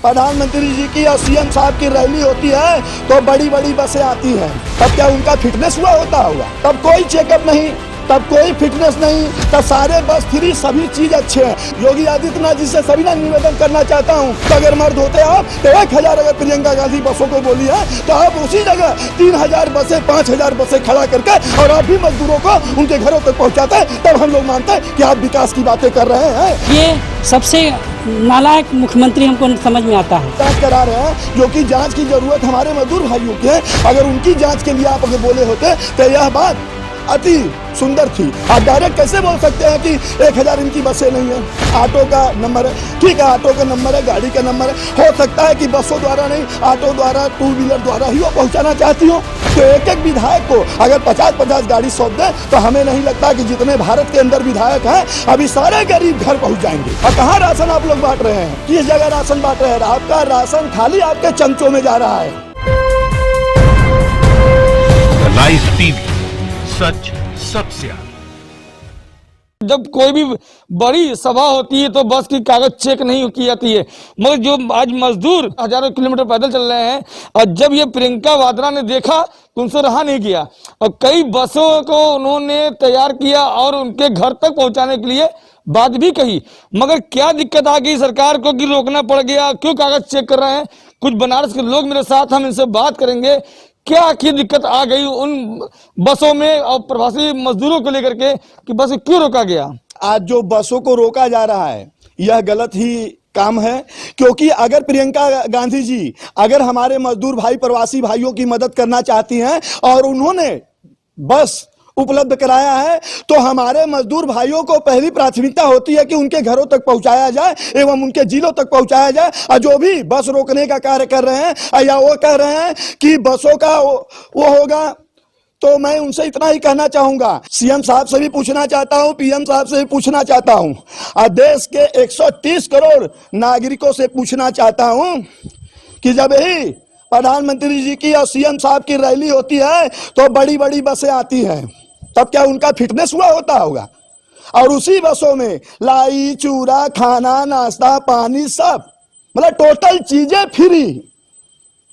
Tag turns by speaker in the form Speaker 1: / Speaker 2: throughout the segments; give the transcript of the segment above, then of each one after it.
Speaker 1: प्रधानमंत्री जी की और सीएम साहब की रैली होती है तो बड़ी बड़ी बसें आती हैं, तब क्या उनका फिटनेस हुआ होता होगा? तब कोई चेकअप नहीं, तब कोई फिटनेस नहीं, तब सारे बस फ्री, सभी चीज अच्छे हैं। योगी आदित्यनाथ जी से सभी निवेदन करना चाहता हूं तो अगर मर्द होते आप तो 1000 अगर प्रियंका गांधी बसों को बोली है तो आप उसी जगह 3000 बसें 5000 बसें खड़ा करके और आप भी मजदूरों को उनके घरों तक पहुंचाते हैं, तब हम लोग मानते हैं कि आप विकास की बातें कर रहे हैं।
Speaker 2: ये सबसे नालायक मुख्यमंत्री हमको समझ में आता है।
Speaker 1: जांच करा रहे हैं, जो कि जांच की जरूरत हमारे मजदूर भाइयों की है। अगर उनकी जांच के लिए आप अगर बोले होते तो यह बात अति सुंदर थी। आप डायरेक्ट कैसे बोल सकते हैं कि 1000 इनकी बसें नहीं है? ऑटो का नंबर है, ठीक है, ऑटो का नंबर है, गाड़ी का नंबर है। हो सकता है कि बसों द्वारा नहीं, ऑटो द्वारा, टू व्हीलर द्वारा ही वो पहुंचाना चाहती हो। तो एक एक विधायक को अगर 50-50 गाड़ी सौंप दे तो हमें नहीं लगता कि जितने भारत के अंदर विधायक हैं अभी सारे गरीब घर पहुंच जाएंगे। और कहाँ राशन आप लोग बांट रहे हैं? किस जगह राशन बांट रहे हैं? आपका राशन खाली आपके चमचों में जा रहा है।
Speaker 3: लाइव टीवी, सच सबसे आगे।
Speaker 4: जब कोई भी बड़ी सभा होती है तो बस की कागज चेक नहीं की जाती है, मगर जो आज मजदूर हजारों किलोमीटर पैदल चल रहे हैं और जब ये प्रियंका वाड्रा ने देखा तो उनसे रहा नहीं गया और कई बसों को उन्होंने तैयार किया और उनके घर तक पहुंचाने के लिए बात भी कही। मगर क्या दिक्कत आ गई सरकार को कि रोकना पड़ गया? क्यों कागज चेक कर रहे हैं? कुछ बनारस के लोग मेरे साथ, हम इनसे बात करेंगे क्या आखिर दिक्कत आ गई उन बसों में और प्रवासी मजदूरों को लेकर के कि बस क्यों रोका गया?
Speaker 1: आज जो बसों को रोका जा रहा है यह गलत ही काम है, क्योंकि अगर प्रियंका गांधी जी अगर हमारे मजदूर भाई प्रवासी भाइयों की मदद करना चाहती हैं और उन्होंने बस उपलब्ध कराया है तो हमारे मजदूर भाइयों को पहली प्राथमिकता होती है कि उनके घरों तक पहुंचाया जाए एवं उनके जिलों तक पहुंचाया जाए। और जो भी बस रोकने का कार्य कर रहे हैं या वो कह रहे हैं कि बसों का वो होगा, तो मैं उनसे इतना ही कहना चाहूंगा, सीएम साहब से भी पूछना चाहता हूं, पीएम साहब से भी पूछना चाहता हूं और देश के 130 करोड़ नागरिकों से पूछना चाहता हूं कि जब ही प्रधानमंत्री जी की और सीएम साहब की रैली होती है तो बड़ी बड़ी बसें आती हैं, तब क्या उनका फिटनेस हुआ होता होगा? और उसी बसों में लाई चूरा, खाना, नाश्ता, पानी, सब मतलब टोटल चीजें फ्री।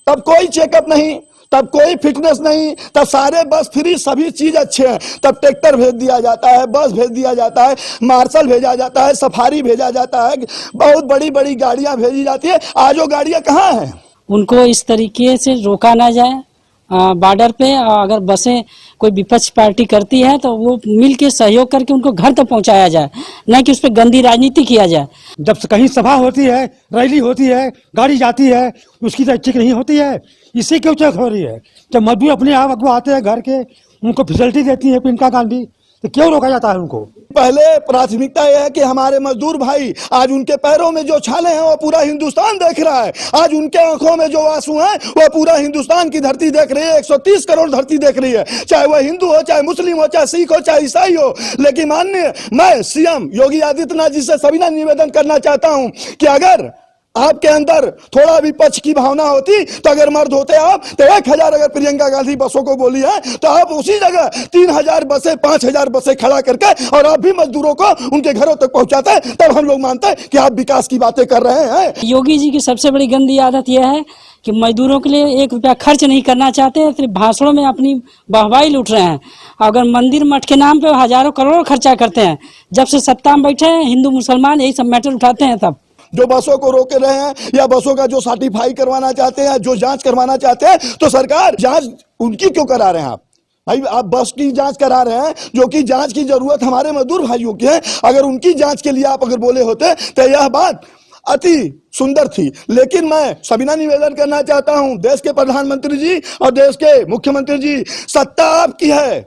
Speaker 1: तब कोई चेकअप नहीं, तब कोई फिटनेस नहीं, तब सारे बस फ्री, सभी चीज अच्छे हैं। तब ट्रैक्टर भेज दिया जाता है, बस भेज दिया जाता है, मार्शल भेजा जाता है, सफारी भेजा जाता है, बहुत बड़ी बड़ी गाड़ियां भेजी जाती है। आज वो गाड़ियां कहाँ हैं?
Speaker 2: उनको इस तरीके से रोका ना जाए बॉर्डर पे। अगर बसें कोई विपक्ष पार्टी करती है तो वो मिल के सहयोग करके उनको घर तक पहुंचाया जाए, न कि उस पर गंदी राजनीति किया जाए।
Speaker 5: जब कहीं सभा होती है, रैली होती है, गाड़ी जाती है, उसकी तो चेक नहीं होती है। इसी क्यों चेक हो रही है? जब मजदूर अपने आप अगुआ आते हैं घर के, उनको फैसिलिटी देती है प्रियंका गांधी, तो क्यों रोका जाता है उनको?
Speaker 1: पहले प्राथमिकता यह है कि हमारे मजदूर भाई, आज उनके पैरों में जो छाले हैं वो पूरा हिंदुस्तान देख रहा है। आज उनके आंखों में जो आंसू हैं वो पूरा हिंदुस्तान की धरती देख रही है, 130 करोड़ धरती देख रही है, चाहे वह हिंदू हो, चाहे मुस्लिम हो, चाहे सिख हो, चाहे ईसाई हो। लेकिन माननीय मैं सीएम योगी आदित्यनाथ जी से सभी निवेदन करना चाहता हूं कि अगर आपके अंदर थोड़ा विपक्ष की भावना होती तो अगर मर्द होते आप तो 1000 अगर प्रियंका गांधी बसों को बोली है तो आप उसी जगह 3000 बसें 5000 बसें खड़ा करके और आप भी मजदूरों को उनके घरों तक पहुंचाते हैं, तब हम लोग मानते हैं कि आप विकास की बातें कर रहे हैं।
Speaker 2: योगी जी की सबसे बड़ी गंदी आदत यह है कि मजदूरों के लिए 1 रुपया खर्च नहीं करना चाहते, सिर्फ भाषणों में अपनी वाहवाही लूट रहे हैं। अगर मंदिर मठ के नाम पे हजारों करोड़ खर्चा करते हैं। जब से सत्ता में बैठे हैं हिंदू मुसलमान यही सब मैटर उठाते हैं। तब
Speaker 1: जो बसों को रोके रहे हैं या बसों का जो सर्टिफाई करवाना चाहते हैं, जो जांच करवाना चाहते हैं, तो सरकार जांच उनकी क्यों करा रहे हैं? आप भाई आप बस की जांच करा रहे हैं, जो कि जांच की जरूरत हमारे मजदूर भाइयों की है। अगर उनकी जांच के लिए आप अगर बोले होते तो यह बात अति सुंदर थी। लेकिन मैं सविनय निवेदन करना चाहता हूं, देश के प्रधानमंत्री जी और देश के मुख्यमंत्री जी, सत्ता आपकी है,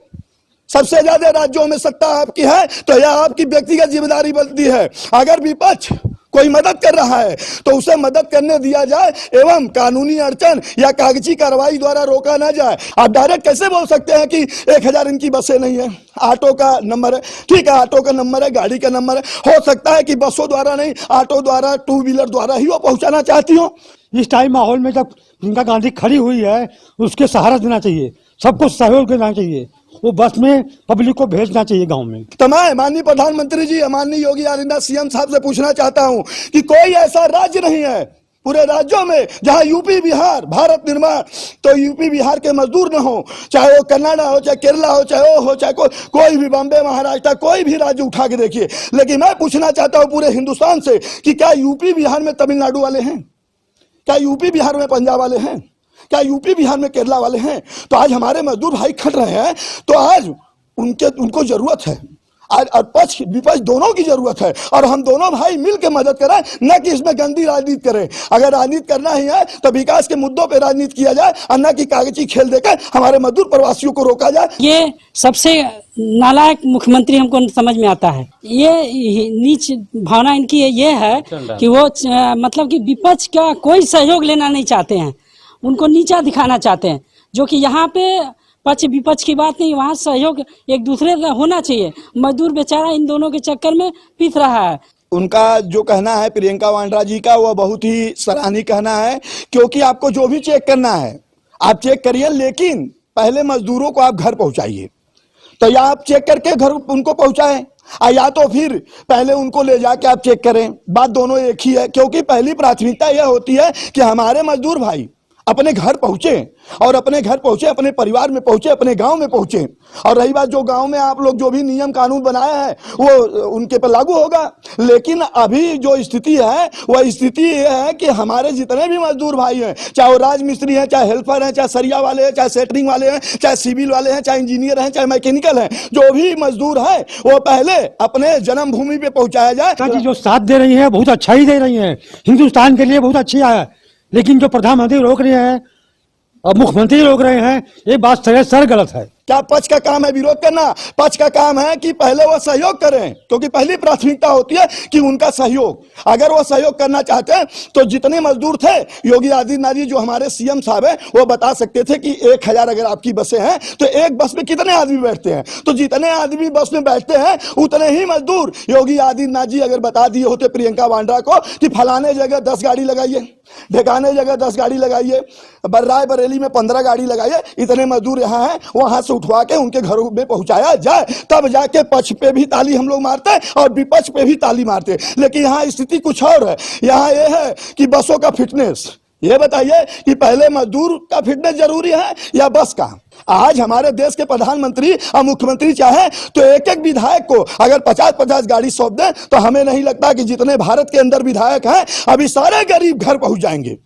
Speaker 1: सबसे ज्यादा राज्यों में सत्ता आपकी है, तो यह आपकी व्यक्तिगत जिम्मेदारी बनती है। अगर विपक्ष कोई मदद कर रहा है तो उसे मदद करने दिया जाए एवं कानूनी अड़चन या कागजी कार्रवाई द्वारा रोका ना जाए। आप डायरेक्ट कैसे बोल सकते हैं कि 1000 इनकी बसें नहीं है? ऑटो का नंबर है, ठीक है, ऑटो का नंबर है, गाड़ी का नंबर है। हो सकता है कि बसों द्वारा नहीं, ऑटो द्वारा, टू व्हीलर द्वारा ही वो पहुंचाना चाहती हो।
Speaker 5: इस टाइम माहौल में जब प्रियंका गांधी खड़ी हुई है, उसके सहारा देना चाहिए, सबको सहयोग देना चाहिए, वो बस में पब्लिक को भेजना चाहिए गांव में।
Speaker 1: तो मैं माननीय प्रधानमंत्री जी, माननीय योगी आदित्यनाथ सीएम साहब से पूछना चाहता हूं कि कोई ऐसा राज्य नहीं है पूरे राज्यों में जहां यूपी बिहार भारत निर्माण, तो यूपी बिहार के मजदूर न हो, चाहे वो कनाडा हो, चाहे केरला हो, चाहे वो हो, चाहे कोई भी बॉम्बे महाराष्ट्र कोई भी राज्य उठा के देखिए। लेकिन मैं पूछना चाहता हूं पूरे हिंदुस्तान से कि क्या यूपी बिहार में तमिलनाडु वाले हैं? क्या यूपी बिहार में पंजाब वाले हैं? क्या यूपी बिहार में केरला वाले हैं? तो आज हमारे मजदूर भाई खट रहे हैं, तो आज उनको जरूरत है, आज पक्ष विपक्ष दोनों की जरूरत है, और हम दोनों भाई मिलकर मदद करें, न कि इसमें गंदी राजनीति करें। अगर राजनीति करना ही है तो विकास के मुद्दों पे राजनीति किया जाए, और न कि कागजी खेल देकर हमारे मजदूर प्रवासियों को रोका जाए।
Speaker 2: ये सबसे नालायक मुख्यमंत्री हमको समझ में आता है। ये नीच भावना इनकी ये है कि वो मतलब कि विपक्ष का कोई सहयोग लेना नहीं चाहते हैं, उनको नीचा दिखाना चाहते हैं, जो कि यहाँ पे पक्ष विपक्ष की बात नहीं, वहाँ सहयोग एक दूसरे का होना चाहिए। मजदूर बेचारा इन दोनों के चक्कर में पिस रहा है।
Speaker 1: उनका जो कहना है प्रियंका वाड्रा जी का, वह बहुत ही सराहनीय कहना है, क्योंकि आपको जो भी चेक करना है आप चेक करिए, लेकिन पहले मजदूरों को आप घर पहुंचाइए। तो या आप चेक करके घर उनको पहुंचाएं, या तो फिर पहले उनको ले जाके आप चेक करें। बात दोनों एक ही है, क्योंकि पहली प्राथमिकता यह होती है कि हमारे मजदूर भाई अपने घर पहुंचे, और अपने घर पहुंचे, अपने परिवार में पहुंचे, अपने गांव में पहुंचे। और रही बात जो गांव में आप लोग जो भी नियम कानून बनाया है वो उनके पर लागू होगा। लेकिन अभी जो स्थिति है वह स्थिति ये है कि हमारे जितने भी मजदूर भाई हैं, चाहे वो राज मिस्त्री हैं, चाहे हेल्पर हैं, चाहे सरिया वाले हैं, चाहे सेटरिंग वाले हैं, चाहे सिविल वाले हैं, चाहे इंजीनियर हैं, चाहे मैकेनिकल हैं, जो भी मजदूर है वो पहले अपने जन्मभूमि पे पहुंचाया जाए।
Speaker 5: जो साथ दे रही है बहुत अच्छा ही दे रही है, हिंदुस्तान के लिए बहुत अच्छी है। लेकिन जो प्रधानमंत्री रोक रहे हैं और मुख्यमंत्री रोक रहे हैं, ये बात सर गलत है।
Speaker 1: क्या पक्ष का काम है विरोध करना? पक्ष का काम है कि पहले वो सहयोग करें, क्योंकि पहली प्राथमिकता होती है कि उनका सहयोग। अगर वो सहयोग करना चाहते हैं तो जितने मजदूर थे, योगी आदित्यनाथ जी जो हमारे सीएम साहब हैं वो बता सकते थे कि 1000 अगर आपकी बसें हैं तो एक बस में कितने आदमी बैठते हैं, तो जितने आदमी बस में बैठते हैं उतने ही मजदूर। योगी आदित्यनाथ जी अगर बता दिए होते प्रियंका वाड्रा को कि फलाने जगह 10 गाड़ी लगाइए, ढेकाने जगह 10 गाड़ी लगाइए, रायबरेली में 15 गाड़ी लगाइए, इतने मजदूर यहाँ हैं, वहां से उठवा के उनके घरों में पहुंचाया जाए, तब जाके पक्ष पे भी ताली हम लोग मारते हैं और विपक्ष पे भी ताली मारते हैं। लेकिन यहाँ स्थिति कुछ और है। यहाँ ये है कि बसों का फिटनेस, ये बताइए कि पहले मजदूर का फिटनेस जरूरी है या बस का? आज हमारे देश के प्रधानमंत्री और मुख्यमंत्री चाहे तो एक एक विधायक को अगर 50-50 गाड़ी सौंप दें तो हमें नहीं लगता कि जितने भारत के अंदर विधायक हैं अभी सारे गरीब घर पहुंच जाएंगे।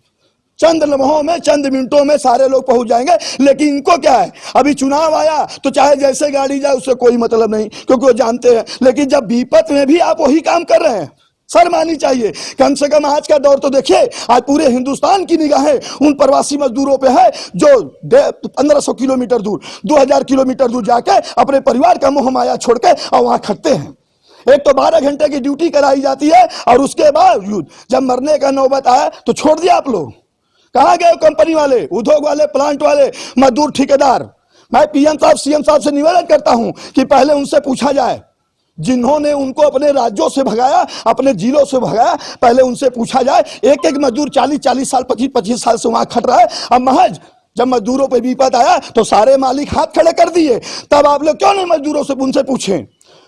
Speaker 1: चंद लम्हों में, चंद मिनटों में सारे लोग पहुंच जाएंगे। लेकिन इनको क्या है, अभी चुनाव आया तो चाहे जैसे गाड़ी जाए उससे कोई मतलब नहीं, क्योंकि वो जानते हैं। लेकिन जब विपत्ति में भी आप वही काम कर रहे हैं, शर्म आनी चाहिए। कम से कम आज का दौर तो देखिए, आज पूरे हिंदुस्तान की निगाहें उन प्रवासी मजदूरों पे है जो 1500 किलोमीटर दूर, 2000 किलोमीटर दूर जाके अपने परिवार का मोह माया छोड़ के और वहां खटते हैं। एक तो 12 घंटे की ड्यूटी कराई जाती है और उसके बाद जब मरने का नौबत आया तो छोड़ दिया आप लोग। कहाँ गए कंपनी वाले, उद्योग वाले, प्लांट वाले, मजदूर, ठेकेदार? मैं पीएम साहब, सीएम साहब से निवेदन करता हूं कि पहले उनसे पूछा जाए, जिन्होंने उनको अपने राज्यों से भगाया, अपने जिलों से भगाया, पहले उनसे पूछा जाए। एक एक मजदूर 40-40 साल, 25-25 साल से वहां खट रहा है। अब महज जब मजदूरों पे विपद आया तो सारे मालिक हाथ खड़े कर दिए। तब आप लोग क्यों नहीं मजदूरों से उनसे पूछें?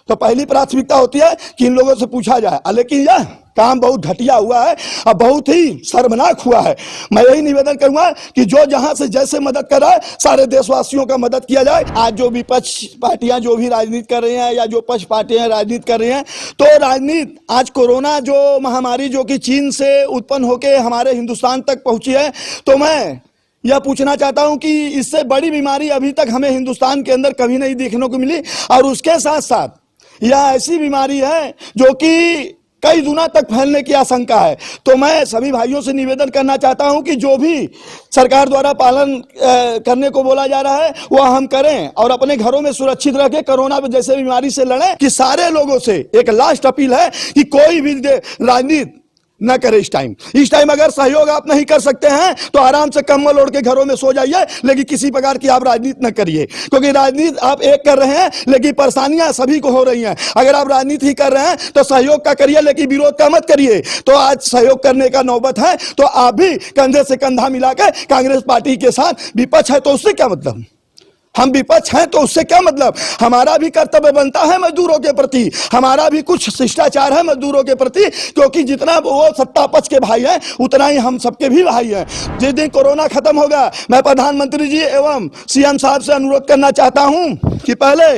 Speaker 1: तो पहली प्राथमिकता होती है कि इन लोगों से पूछा जाए। लेकिन यह काम बहुत घटिया हुआ है और बहुत ही शर्मनाक हुआ है। मैं यही निवेदन करूंगा कि जो जहां से जैसे मदद कर रहा है, सारे देशवासियों का मदद किया जाए। आज जो विपक्ष पार्टियां जो भी राजनीति कर रही हैं या जो पक्ष पार्टियां राजनीति कर रही हैं, तो राजनीति आज कोरोना जो महामारी जो कि चीन से उत्पन्न होकर हमारे हिंदुस्तान तक पहुंची है, तो मैं यह पूछना चाहता हूं कि इससे बड़ी बीमारी अभी तक हमें हिंदुस्तान के अंदर कभी नहीं देखने को मिली। और उसके साथ साथ यह ऐसी बीमारी है जो कि कई गुना तक फैलने की आशंका है। तो मैं सभी भाइयों से निवेदन करना चाहता हूं कि जो भी सरकार द्वारा पालन करने को बोला जा रहा है वह हम करें और अपने घरों में सुरक्षित रह के कोरोना जैसे बीमारी से लड़ें। कि सारे लोगों से एक लास्ट अपील है कि कोई भी राजनीति न करे इस टाइम अगर सहयोग आप नहीं कर सकते हैं तो आराम से कंबल ओढ़ के घरों में सो जाइए, लेकिन किसी प्रकार की आप राजनीति न करिए, क्योंकि राजनीति आप एक कर रहे हैं लेकिन परेशानियां सभी को हो रही हैं। अगर आप राजनीति ही कर रहे हैं तो सहयोग का करिए, लेकिन विरोध का मत करिए। तो आज सहयोग करने का नौबत है, तो आप भी कंधे से कंधा मिलाकर कांग्रेस पार्टी के साथ, विपक्ष है तो उससे क्या मतलब? हम विपक्ष हैं तो उससे क्या मतलब, हमारा भी कर्तव्य बनता है मजदूरों के प्रति, हमारा भी कुछ शिष्टाचार है मजदूरों के प्रति, क्योंकि जितना वो सत्ता पक्ष के भाई हैं उतना ही हम सबके भी भाई हैं। जिस दिन कोरोना खत्म होगा, मैं प्रधानमंत्री जी एवं सीएम साहब से अनुरोध करना चाहता हूं कि पहले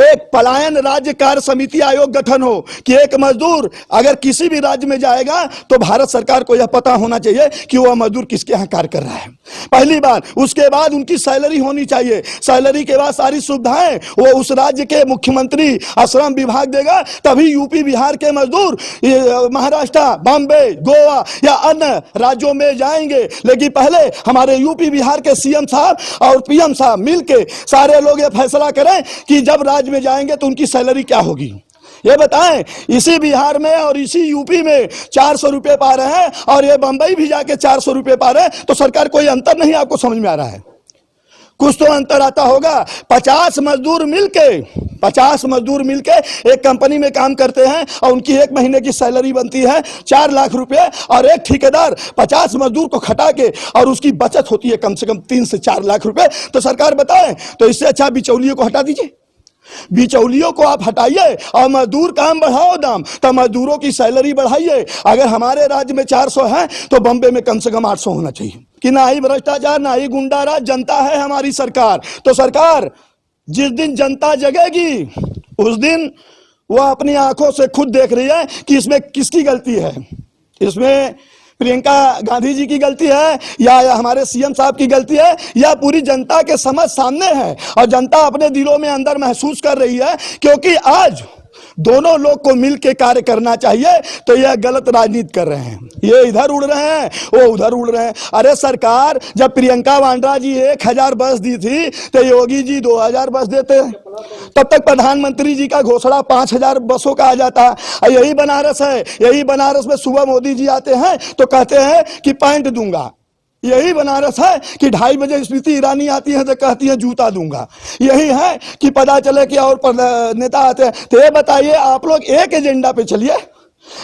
Speaker 1: एक पलायन राज्य कार्य समिति आयोग गठन हो कि एक मजदूर अगर किसी भी राज्य में जाएगा तो भारत सरकार को यह पता होना चाहिए कि वह मजदूर किसके यहाँ कार्य कर रहा है, पहली बात। उसके बाद उनकी सैलरी होनी चाहिए, सैलरी के बाद सारी सुविधाएं वो उस राज्य के मुख्यमंत्री श्रम विभाग देगा, तभी यूपी बिहार के मजदूर महाराष्ट्र, बॉम्बे, गोवा या अन्य राज्यों में जाएंगे। लेकिन पहले हमारे यूपी बिहार के सीएम साहब और पीएम साहब मिलके सारे लोग ये फैसला करें कि जब राज्य में जाएंगे तो उनकी सैलरी क्या होगी, ये बताएं। इसी बिहार में और इसी यूपी में 400 रुपए पा रहे हैं और ये बंबई भी जाके 400 रुपए पा रहे हैं, तो सरकार कोई अंतर नहीं आपको समझ में आ रहा है? कुछ तो अंतर आता होगा। 50 मजदूर मिलके एक कंपनी में काम करते हैं और उनकी एक महीने की सैलरी बनती है 4 लाख रुपए, और एक ठेकेदार 50 मजदूर को खटा के और उसकी बचत होती है कम से कम 3 से 4 लाख रुपए। तो सरकार बताएं, तो इससे अच्छा बिचौलियों को हटा दीजिए, बिचौलियों को आप हटाइए और मजदूर काम बढ़ाओ दाम, तो मजदूरों की सैलरी बढ़ाइए। अगर हमारे राज्य में 400 है तो बॉम्बे में कम से कम 800 होना चाहिए। कि ना ही भ्रष्टाचार, ना ही गुंडाराज, जनता है हमारी सरकार। तो सरकार जिस दिन जनता जगेगी उस दिन वह अपनी आंखों से खुद देख रही है कि इसमें किसकी गलती है, इसमें प्रियंका गांधी जी की गलती है या हमारे सीएम साहब की गलती है, या पूरी जनता के समझ सामने है और जनता अपने दिलों में अंदर महसूस कर रही है। क्योंकि आज दोनों लोग को मिलकर कार्य करना चाहिए, तो यह गलत राजनीति कर रहे हैं, ये इधर उड़ रहे हैं, वो उधर उड़ रहे हैं। अरे सरकार, जब प्रियंका वाड्रा जी 1000 बस दी थी तो योगी जी 2000 बस देते, तब तक प्रधानमंत्री जी का घोषणा 5000 बसों का आ जाता। यही बनारस है, यही बनारस में सुबह मोदी जी आते हैं तो कहते हैं कि पैंट दूंगा, यही बनारस है कि 2:30 बजे स्मृति ईरानी आती है तो कहती है जूता दूंगा, यही है कि पता चले कि और नेता आते हैं। तो ये बताइए, आप लोग एक एजेंडा पे चलिए,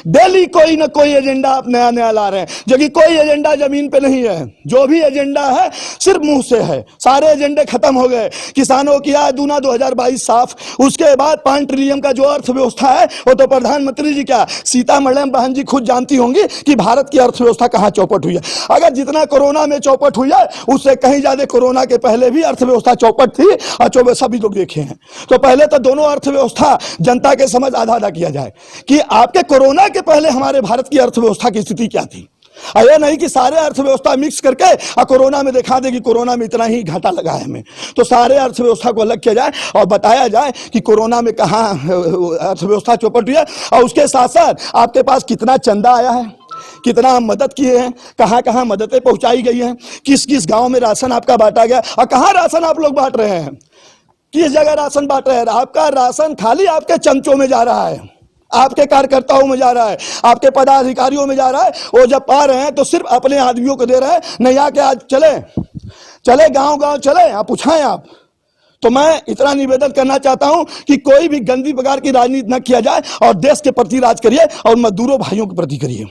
Speaker 1: डेली कोई ना कोई एजेंडा आप नया नया ला रहे हैं, जबकि कोई एजेंडा जमीन पे नहीं है। जो भी एजेंडा है सिर्फ मुंह से है, सारे एजेंडे खत्म हो गए। किसानों की आय दूना 2022 साफ, उसके बाद 5 ट्रिलियन का जो अर्थव्यवस्था है वो तो प्रधानमंत्री जी क्या, सीता मैडम बहन जी खुद जानती होंगी कि भारत की अर्थव्यवस्था कहाँ चौपट हुई है। अगर जितना कोरोना में चौपट हुई है उससे कहीं ज्यादा कोरोना के पहले भी अर्थव्यवस्था चौपट थी, और सभी लोग देखे हैं। तो पहले तो दोनों अर्थव्यवस्था जनता के समझ आधा आधा किया जाए कि आपके कोरोना के पहले हमारे भारत की अर्थव्यवस्था की स्थिति क्या थी। यह नहीं कि सारे अर्थव्यवस्था मिक्स करके और कोरोना में दिखा दे कि कोरोना में इतना ही घाटा लगा है हमें। तो सारे अर्थव्यवस्था को अलग किया जाए और बताया जाए कि कोरोना में कहाँ अर्थव्यवस्था चौपट हुई है, और उसके साथ साथ आपके पास कितना चंदा आया है, कितना मदद किए हैं, कहाँ कहाँ मददें पहुंचाई गई हैं, किस किस गांव में राशन आपका बांटा गया और कहाँ राशन आप लोग बांट रहे हैं, किस जगह राशन बांट रहे हैं। आपका राशन खाली आपके चमचों में जा रहा है, आपके कार्यकर्ताओं में जा रहा है, आपके पदाधिकारियों में जा रहा है। वो जब पा रहे हैं तो सिर्फ अपने आदमियों को दे रहे हैं। नहीं आके आज चले गांव गांव चले, आप पूछाएं आप। तो मैं इतना निवेदन करना चाहता हूं कि कोई भी गंदी प्रकार की राजनीति न किया जाए और देश के प्रति राज करिए और मजदूरों भाइयों के प्रति करिए।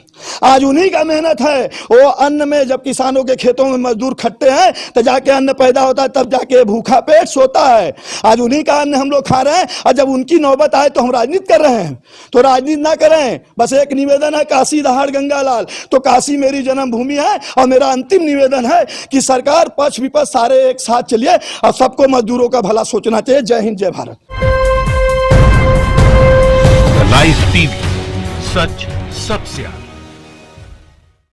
Speaker 1: आज उन्हीं का मेहनत है, वो अन्न में जब किसानों के खेतों में मजदूर खटते हैं तो जाके अन्न पैदा होता है, तब जाके भूखा पेट सोता है। आज उन्हीं का अन्न हम लोग खा रहे हैं और जब उनकी नौबत आए तो हम राजनीति कर रहे हैं। तो राजनीति ना करें। बस एक निवेदन है, काशी दहाड़ गंगा लाल, तो काशी मेरी जन्मभूमि है और मेरा अंतिम निवेदन है कि सरकार पक्ष विपक्ष सारे एक साथ चलिए और सबको मजदूरों का भला सोचना चाहिए। जय हिंद, जय भारत।
Speaker 3: लाइव टीवी, सच सबसे आगे।